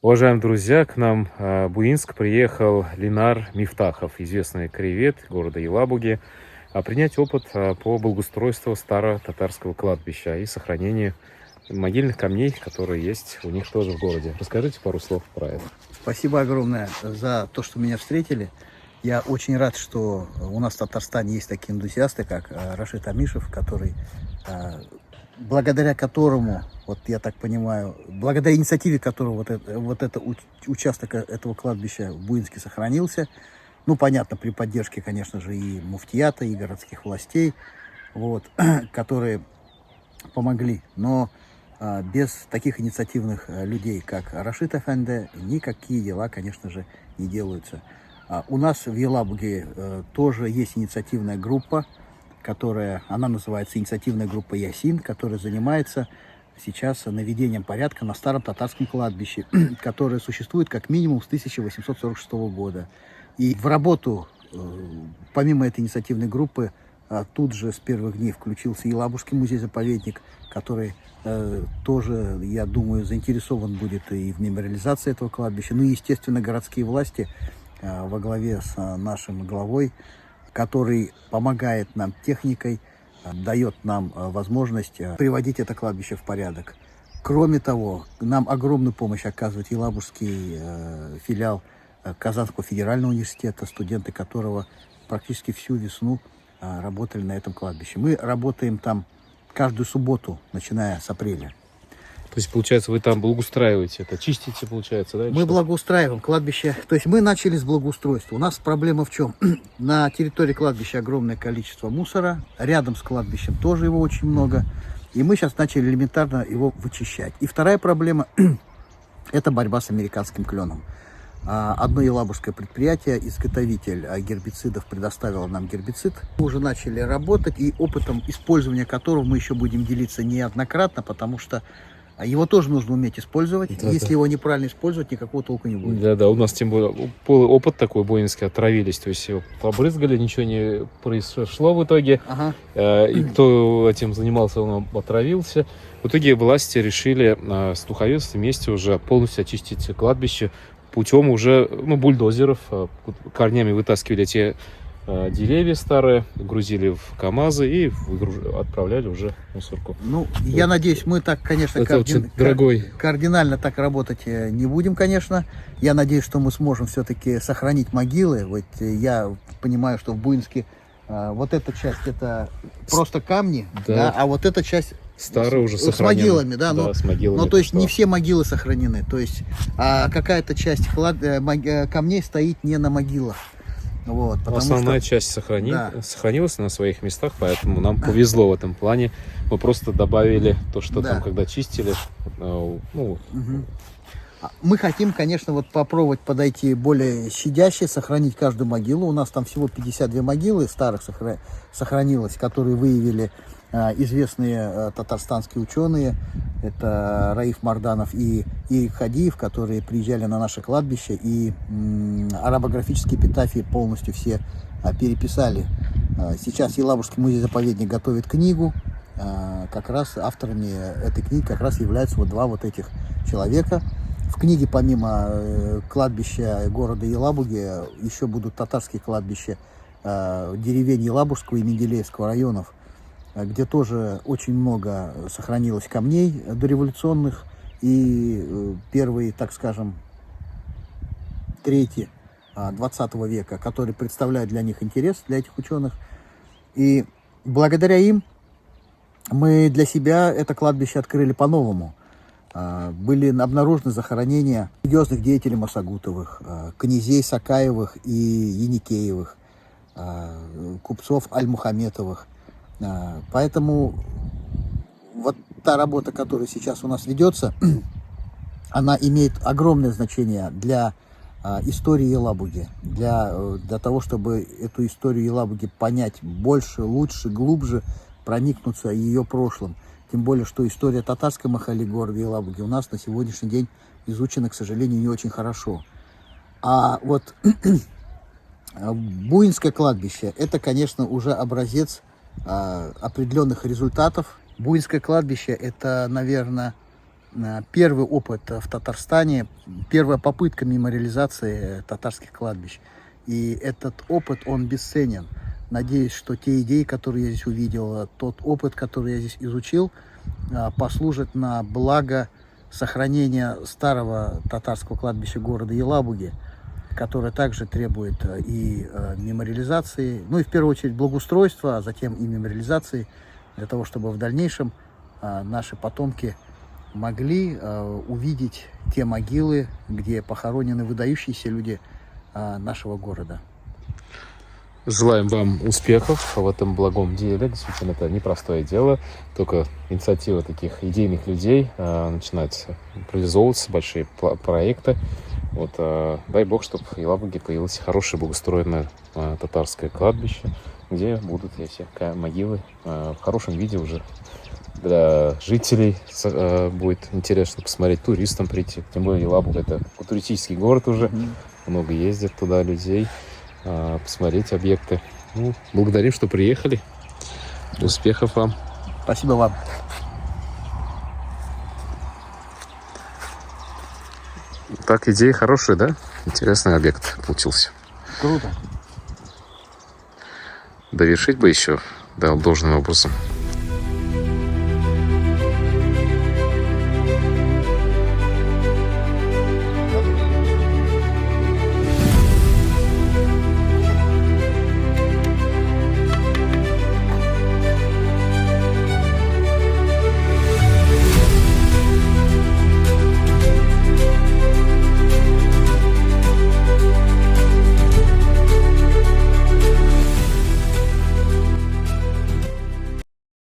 Уважаемые друзья, к нам в Буинск приехал Ленар Мифтахов, известный краевед города Елабуги, принять опыт по благоустройству старо-татарского кладбища и сохранению могильных камней, которые есть у них тоже в городе. Расскажите пару слов про это. Спасибо огромное за то, что меня встретили. Я очень рад, что у нас в Татарстане есть такие энтузиасты, как Рашид Амишев, который, благодаря которому, вот я так понимаю, благодаря инициативе которого этот участок этого кладбища в Буинске сохранился. Ну, понятно, при поддержке, конечно же, и муфтията, и городских властей, вот, которые помогли. Но без таких инициативных людей, как Рашид Эфенди, никакие дела, конечно же, не делаются. У нас в Елабуге тоже есть инициативная группа, она называется инициативная группа Ясин, которая занимается сейчас наведением порядка на старом татарском кладбище, которое существует как минимум с 1846 года. И в работу, помимо этой инициативной группы, тут же с первых дней включился Елабужский музей-заповедник, который тоже, я думаю, заинтересован будет и в мемориализации этого кладбища. Ну и, естественно, городские власти во главе с нашим главой, который помогает нам техникой, дает нам возможность приводить это кладбище в порядок. Кроме того, нам огромную помощь оказывает Елабужский филиал Казанского федерального университета, студенты которого практически всю весну работали на этом кладбище. Мы работаем там каждую субботу, начиная с апреля. То есть, получается, вы там благоустраиваете это, чистите, получается, да? Мы благоустраиваем кладбище. То есть мы начали с благоустройства. У нас проблема в чем? На территории кладбища огромное количество мусора. Рядом с кладбищем тоже его очень много. И мы сейчас начали элементарно его вычищать. И вторая проблема – это борьба с американским кленом. Одно елабужское предприятие, изготовитель гербицидов, предоставило нам гербицид. Мы уже начали работать, и опытом использования которого мы еще будем делиться неоднократно, потому что его тоже нужно уметь использовать. Да, если его неправильно использовать, никакого толка не будет. Да, у нас тем более опыт такой буинский, отравились. То есть его побрызгали, ничего не произошло в итоге. Ага. И кто этим занимался, он отравился. В итоге власти решили с духовенством вместе уже полностью очистить кладбище путем уже бульдозеров. Корнями вытаскивали те деревья старые, грузили в КАМАЗы и отправляли уже в мусорку. Ну, я надеюсь, мы так, конечно, кардинально так работать не будем, конечно. Я надеюсь, что мы сможем все-таки сохранить могилы. Вот я понимаю, что в Буинске вот эта часть это просто камни, да, а вот эта часть старая уже с могилами, да, с могилами. Ну, то есть не все могилы сохранены, то есть какая-то часть камней стоит не на могилах. Вот, основная часть сохранилась на своих местах, поэтому нам повезло в этом плане. Мы просто добавили то, что там, когда чистили. Мы хотим, конечно, вот попробовать подойти более щадяще, сохранить каждую могилу. У нас там всего 52 могилы старых сохранилось, которые выявили известные татарстанские ученые. Это Раиф Марданов и Хадиев, которые приезжали на наше кладбище и орфографические эпитафии полностью все переписали. Сейчас Елабужский музей-заповедник готовит книгу. Как раз авторами этой книги как раз являются вот два вот этих человека. В книге помимо кладбища города Елабуги еще будут татарские кладбища деревень Елабужского и Менделеевского районов, где тоже очень много сохранилось камней дореволюционных и первые, так скажем, трети 20 века, которые представляют для них интерес, для этих ученых. И благодаря им мы для себя это кладбище открыли по-новому. Были обнаружены захоронения религиозных деятелей Масагутовых, князей Сакаевых и Еникеевых, купцов Аль-Мухаметовых. Поэтому вот та работа, которая сейчас у нас ведется, она имеет огромное значение для истории Елабуги, для того, чтобы эту историю Елабуги понять больше, лучше, глубже, проникнуться ее прошлым. Тем более, что история татарской махалли города Елабуги у нас на сегодняшний день изучена, к сожалению, не очень хорошо. А вот Буинское кладбище – это, конечно, уже образец определенных результатов. Буинское кладбище – это, наверное, первый опыт в Татарстане, первая попытка мемориализации татарских кладбищ. И этот опыт, он бесценен. Надеюсь, что те идеи, которые я здесь увидел, тот опыт, который я здесь изучил, послужит на благо сохранения старого татарского кладбища города Елабуги, которое также требует и мемориализации, ну и в первую очередь благоустройства, а затем и мемориализации, для того, чтобы в дальнейшем наши потомки могли увидеть те могилы, где похоронены выдающиеся люди нашего города. Желаем вам успехов в этом благом деле. Действительно, это непростое дело. Только инициатива таких идейных людей начинает реализовываться, большие проекты. Вот, дай бог, чтобы в Елабуге появилось хорошее, благоустроенное татарское кладбище, где будут все могилы в хорошем виде уже. Для жителей будет интересно посмотреть, туристам прийти. Тем более Елабуга — это туристический город уже. Много ездят туда людей, посмотреть объекты. Ну, благодарим, что приехали. Успехов вам. Спасибо вам. Так, идея хорошая, да? Интересный объект получился. Круто. Довершить бы еще, да, должным образом.